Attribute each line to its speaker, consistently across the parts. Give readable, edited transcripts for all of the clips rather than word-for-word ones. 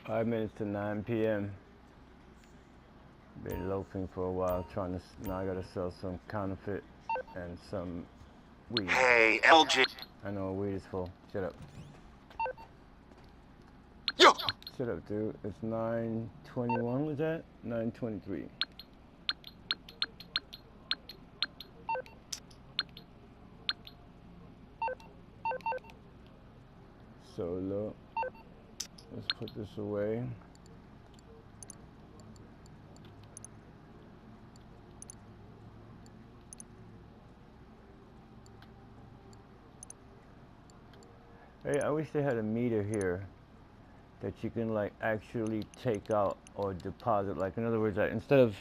Speaker 1: 5 minutes to 9 p.m. Been loafing for a while, trying to. Now I gotta sell some counterfeit and some weed.
Speaker 2: Hey, LJ.
Speaker 1: I know what weed is for. Shut up.
Speaker 2: Yo.
Speaker 1: Shut up, dude. It's 9:21. Was that 9:23? So look, let's put this away. Hey, I wish they had a meter here that you can like actually take out or deposit. Like in other words, like, instead of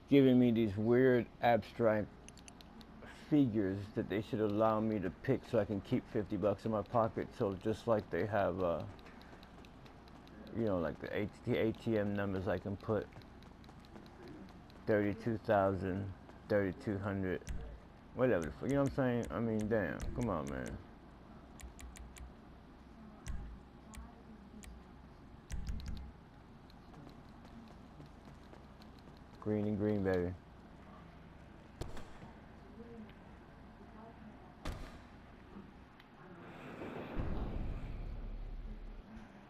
Speaker 1: giving me these weird abstract figures, that they should allow me to pick so I can keep $50 in my pocket. So just like they have, you know, like the ATM numbers, I can put 32,000, 3,200, whatever. You know what I'm saying? I mean, damn, come on, man. Green and green, baby.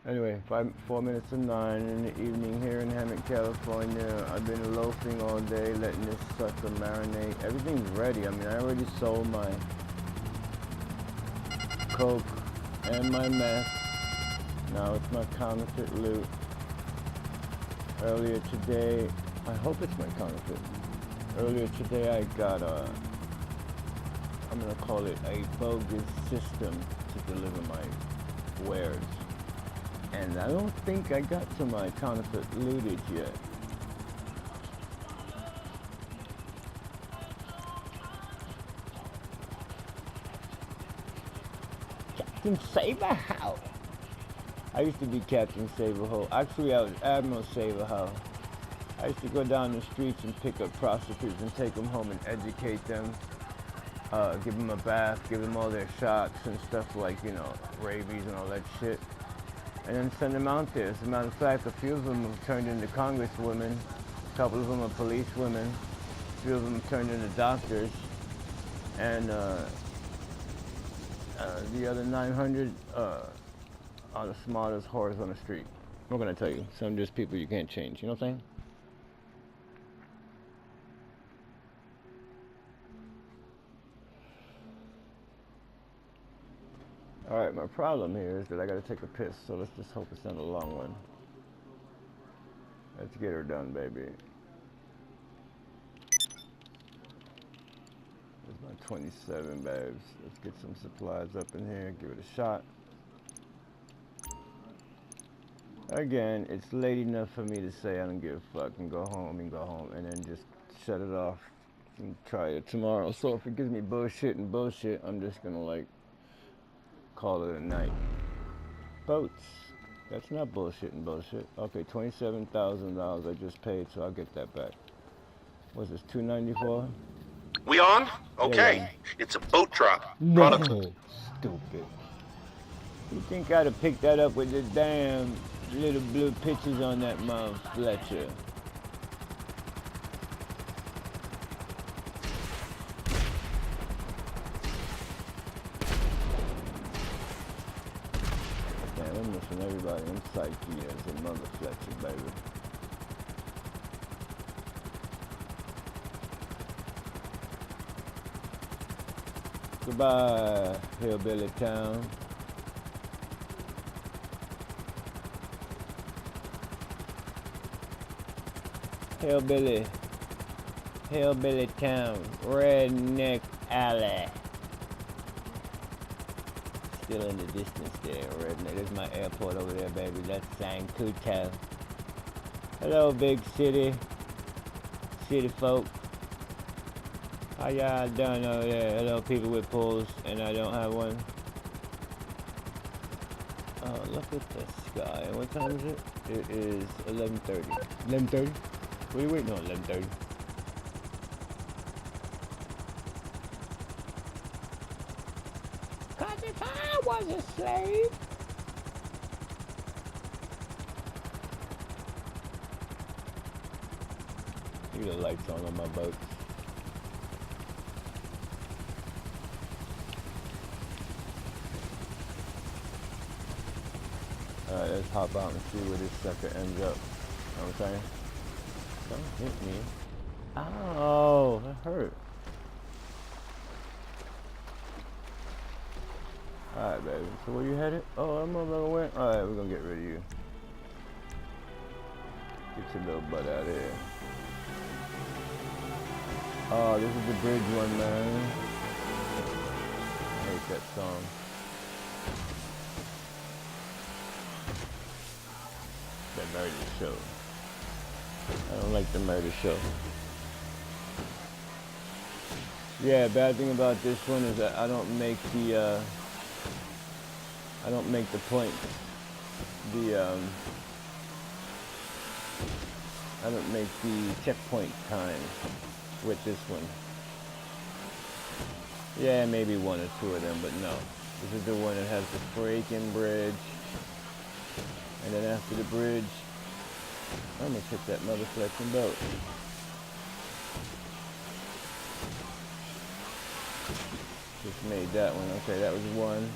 Speaker 1: Anyway, 4 minutes to 9 in the evening here in Hammock, California. I've been loafing all day, letting this sucker marinate. Everything's ready. I mean, I already sold my coke and my meth. Now it's my counterfeit loot. Earlier today, I hope it's my counterfeit. Earlier today, I got I'm gonna call it a bogus system to deliver my wares. And I don't think I got to my counterfeit lootage yet. Captain Saberhow. I used to be Captain Saberhow. Actually, I was Admiral Saberhow. I used to go down the streets and pick up prostitutes and take them home and educate them. Give them a bath, give them all their shots and stuff like, you know, rabies and all that shit. And then send them out there. As a matter of fact, a few of them have turned into congresswomen. A couple of them are police women. A few of them have turned into doctors. And the other 900 are the smartest whores on the street. What can I tell you? Some just people you can't change. You know what I'm saying? Alright, my problem here is that I gotta take a piss, so let's just hope it's not a long one. Let's get her done, baby. There's my 27 babes. Let's get some supplies up in here, give it a shot. Again, it's late enough for me to say I don't give a fuck and go home, and then just shut it off and try it tomorrow. So if it gives me bullshit, I'm just gonna like call it a night. Boats. That's not bullshit. Okay, $27,000 I just paid, so I'll get that back. What's this, $294?
Speaker 2: We on? Okay.
Speaker 1: Yeah.
Speaker 2: It's a boat drop.
Speaker 1: No, stupid. You think I'd have picked that up with the damn little blue pictures on that mouth, Fletcher? I'm missing everybody. I'm psyche as a mother Fletcher, baby. Goodbye, hillbilly town. Hillbilly town, redneck alley. Still in the distance there, redneck. There's my airport over there, baby. That's San Cuto. Hello, big city folk. How y'all doing over there? Hello, people with pools, and I don't have one. Oh, look at the sky. What time is it? It is 11:30. 11:30? What are you waiting on, 11:30? Cause if I was a slave, Leave the lights on my boats. Alright, let's hop out and see where this sucker ends up. You know what I'm saying? Don't hit me. Ow, that hurt. Alright, baby. So where you headed? Oh, I'm gonna went. Alright, we're gonna get rid of you. Get your little butt out of here. Oh, this is the bridge one, man. I hate that song. That murder show. I don't like the murder show. Yeah, bad thing about this one is that I don't make the points. I don't make the checkpoint time with this one. Yeah, maybe one or two of them, but no. This is the one that has the freaking bridge. And then after the bridge, I almost hit that motherfucking boat. Just made that one. Okay, that was one.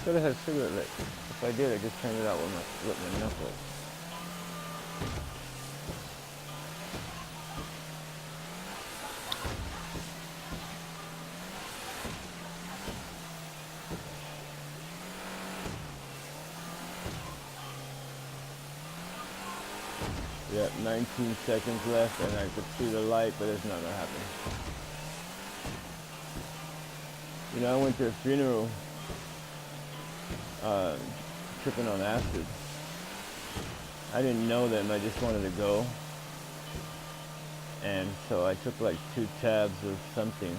Speaker 1: Should have had cigarette light. If I did, I just turned it out with my knuckles. Yep, 19 seconds left, and I could see the light, but it's not gonna happen. You know, I went to a funeral, tripping on acid. I didn't know them, I just wanted to go. And so I took like 2 tabs of something.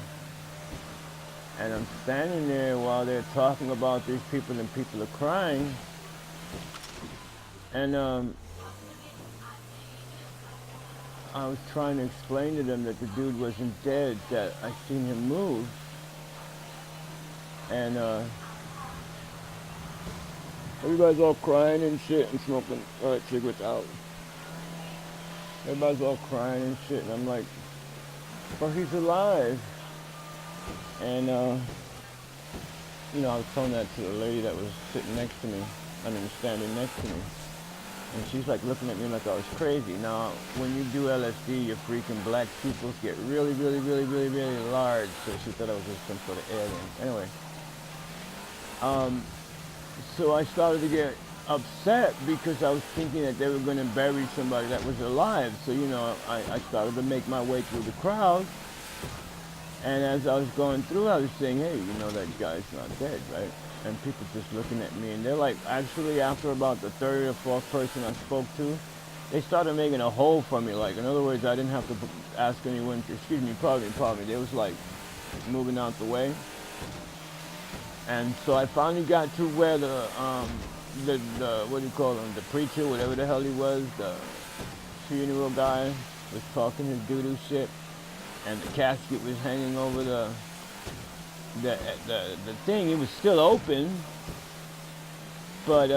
Speaker 1: And I'm standing there while they're talking about these people and people are crying. And I was trying to explain to them that the dude wasn't dead, that I seen him move. And everybody's all crying and shit and smoking cigarettes out. Everybody's all crying and shit, and I'm like, well, he's alive. And you know, I was telling that to the lady that was sitting next to me, standing next to me. And she's like looking at me like I was crazy. Now, when you do LSD, your freaking black pupils get really, really, really, really, really large. So she thought I was just some sort of alien. Anyway, so I started to get upset because I was thinking that they were going to bury somebody that was alive. So, you know, I started to make my way through the crowd. And as I was going through, I was saying, hey, you know, that guy's not dead, right? And people just looking at me, and they're like, actually, after about the 3rd or 4th person I spoke to, they started making a hole for me. Like, in other words, I didn't have to ask anyone to, excuse me, pardon me. They was like moving out the way. And so I finally got to where the what do you call him, the preacher, whatever the hell he was, the funeral guy, was talking his doo-doo shit, and the casket was hanging over the thing. It was still open, but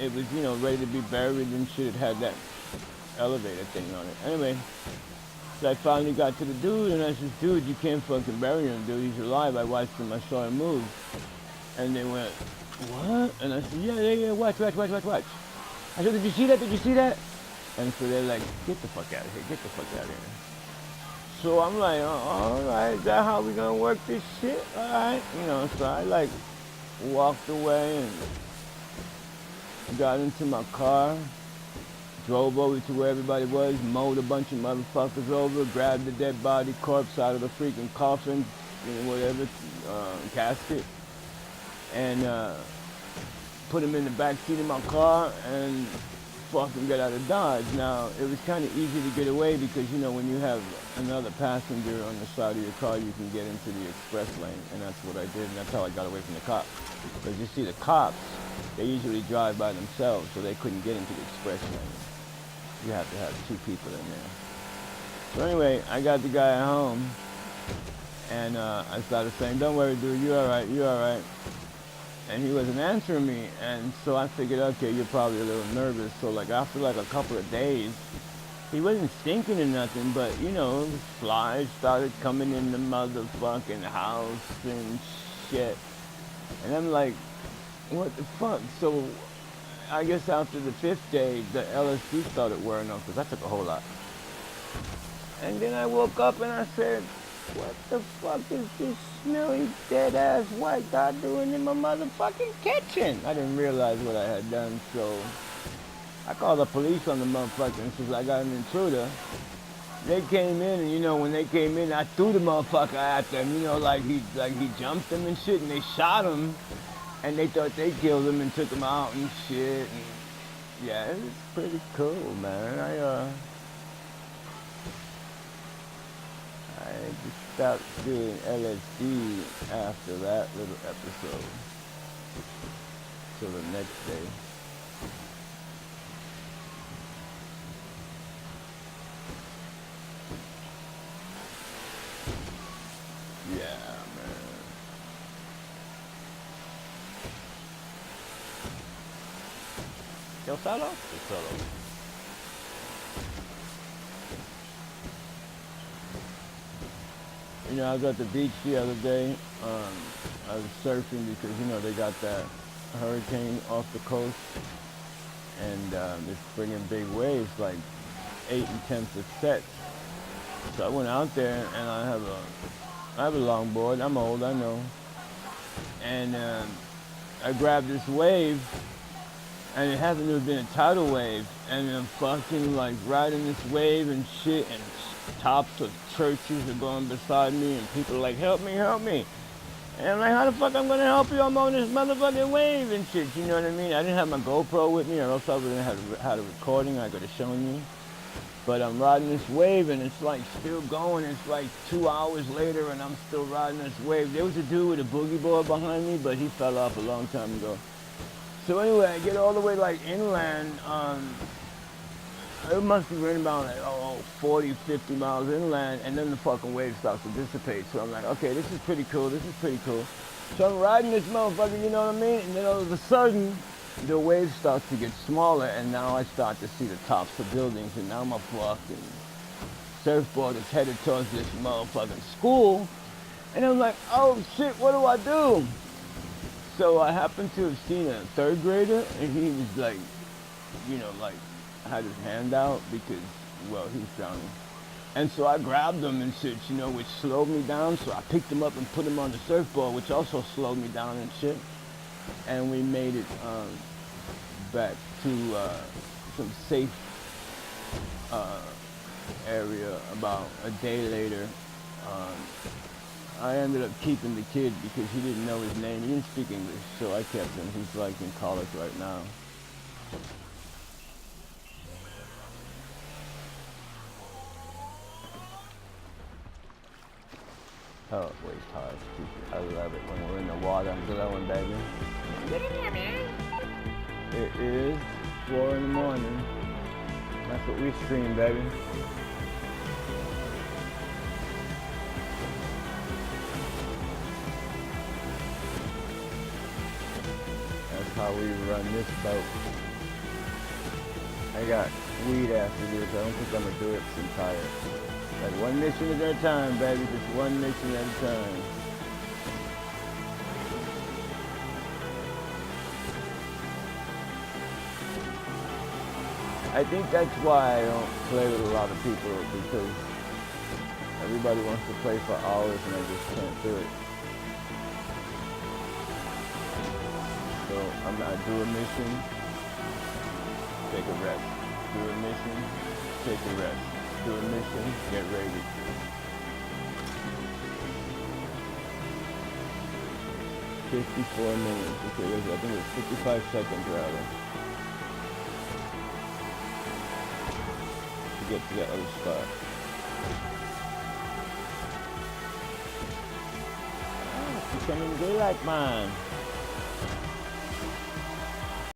Speaker 1: it was, you know, ready to be buried and shit. It had that elevator thing on it. Anyway, so I finally got to the dude, and I said, dude, you can't fucking bury him, dude. He's alive. I watched him. I saw him move. And they went, what? And I said, yeah, watch. I said, did you see that? And so they're like, get the fuck out of here. So I'm like, all right, is that how we gonna work this shit? All right, you know, so I like walked away and got into my car, drove over to where everybody was, mowed a bunch of motherfuckers over, grabbed the dead body corpse out of the freaking coffin, you know, whatever, casket, and put him in the back seat of my car and fucking get out of Dodge. Now, it was kind of easy to get away because, you know, when you have another passenger on the side of your car, you can get into the express lane, and that's what I did, and that's how I got away from the cops. Because you see, the cops, they usually drive by themselves, so they couldn't get into the express lane. You have to have 2 people in there. So anyway, I got the guy at home, And I started saying, don't worry, dude, you all right, you all right. And he wasn't answering me. And so I figured, okay, you're probably a little nervous. So like after like a couple of days, he wasn't stinking or nothing, but you know, flies started coming in the motherfucking house and shit. And I'm like, what the fuck? So I guess after the 5th day, the LSD started wearing off, because I took a whole lot. And then I woke up and I said, what the fuck is this smelly, dead-ass white guy doing in my motherfucking kitchen? I didn't realize what I had done, so I called the police on the motherfucker and says I got an intruder. They came in, and you know, when they came in, I threw the motherfucker at them, you know, like he jumped them and shit, and they shot him, and they thought they killed him and took him out and shit. And yeah, it was pretty cool, man. I just stopped doing LSD after that little episode till the next day. Yeah, man. Yo solo? Yo solo. You know, I was at the beach the other day. I was surfing because, you know, they got that hurricane off the coast. And it's bringing big waves, like 8 and 10 sets. So I went out there, and I have a longboard. I'm old, I know. And I grabbed this wave, and it happened to have been a tidal wave. And I'm fucking like riding this wave and shit, and tops of churches are going beside me, and people are like, help me, help me. And I'm like, how the fuck I'm gonna help you? I'm on this motherfucking wave and shit, you know what I mean? I didn't have my GoPro with me, or else I would have had a recording I could have shown you. But I'm riding this wave, and it's like still going. It's like 2 hours later, and I'm still riding this wave. There was a dude with a boogie board behind me, but he fell off a long time ago. So anyway, I get all the way like inland. It must be running about like 40, 50 miles inland, and then the fucking wave starts to dissipate. So I'm like, okay, this is pretty cool. This is pretty cool. So I'm riding this motherfucker, you know what I mean? And then all of a sudden, the wave starts to get smaller, and now I start to see the tops of buildings, and now my fucking surfboard is headed towards this motherfucking school. And I'm like, oh shit, what do I do? So I happened to have seen a 3rd grader, and he was like, you know, like, had his hand out because, well, he was drowning. And so I grabbed him and shit, you know, which slowed me down. So I picked him up and put him on the surfboard, which also slowed me down and shit. And we made it back to some safe area about a day later. I ended up keeping the kid because he didn't know his name. He didn't speak English, so I kept him. He's like in college right now. Oh, waist hard. I love it when we're in the water and glowing, baby. Get in there, man. It is 4 in the morning. That's what we stream, baby. That's how we run this boat. I got weed after this. I don't think I'm gonna do it because I'm tired. Like one mission at a time, baby. Just one mission at a time. I think that's why I don't play with a lot of people, because everybody wants to play for hours and I just can't do it. So I'm gonna do a mission, take a rest. Do a mission, take a rest. Do a mission, get ready. $54 minutes. Okay, I think it's 55 seconds rather. To get to that other spot. Oh, it's becoming daylight, man.